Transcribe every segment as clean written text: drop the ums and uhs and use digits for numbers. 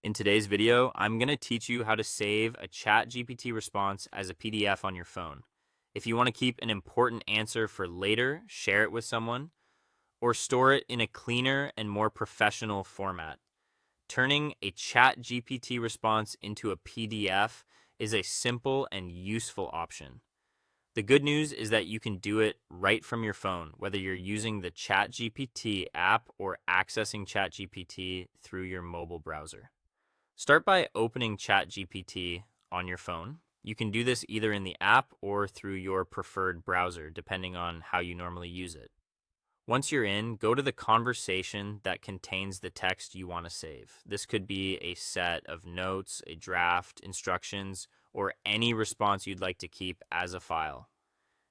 In today's video, I'm going to teach you how to save a ChatGPT response as a PDF on your phone. If you want to keep an important answer for later, share it with someone, or store it in a cleaner and more professional format. Turning a ChatGPT response into a PDF is a simple and useful option. The good news is that you can do it right from your phone, whether you're using the ChatGPT app or accessing ChatGPT through your mobile browser. Start by opening ChatGPT on your phone. You can do this either in the app or through your preferred browser, depending on how you normally use it. Once you're in, go to the conversation that contains the text you want to save. This could be a set of notes, a draft, instructions, or any response you'd like to keep as a file.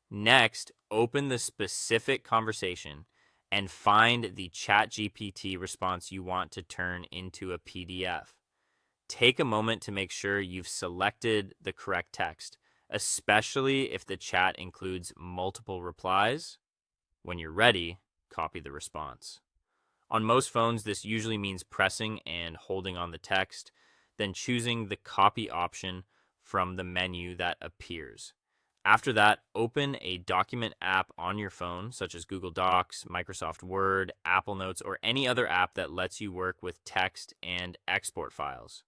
Next, open the specific conversation and find the ChatGPT response you want to turn into a PDF. Take a moment to make sure you've selected the correct text, especially if the chat includes multiple replies. When you're ready, copy the response. On most phones, this usually means pressing and holding on the text, then choosing the copy option from the menu that appears. After that, open a document app on your phone, such as Google Docs, Microsoft Word, Apple Notes, or any other app that lets you work with text and export files.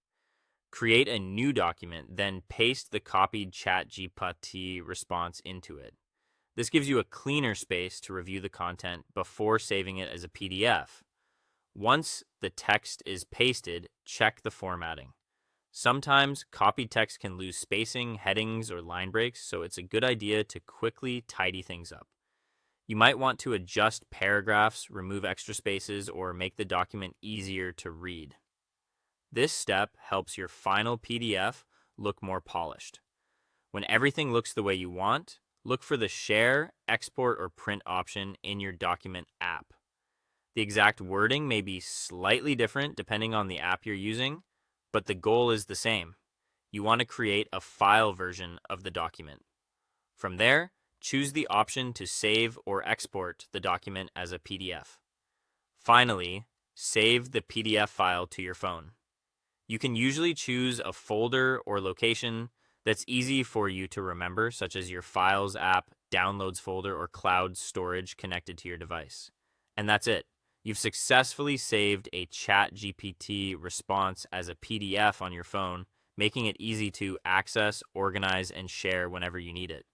Create a new document, then paste the copied ChatGPT response into it. This gives you a cleaner space to review the content before saving it as a PDF. Once the text is pasted, check the formatting. Sometimes copied text can lose spacing, headings, or line breaks, so it's a good idea to quickly tidy things up. You might want to adjust paragraphs, remove extra spaces, or make the document easier to read. This step helps your final PDF look more polished. When everything looks the way you want, look for the Share, Export, or Print option in your document app. The exact wording may be slightly different depending on the app you're using, but the goal is the same. You want to create a file version of the document. From there, choose the option to save or export the document as a PDF. Finally, save the PDF file to your phone. You can usually choose a folder or location that's easy for you to remember, such as your Files app, Downloads folder, or cloud storage connected to your device. And that's it. You've successfully saved a ChatGPT response as a PDF on your phone, making it easy to access, organize, and share whenever you need it.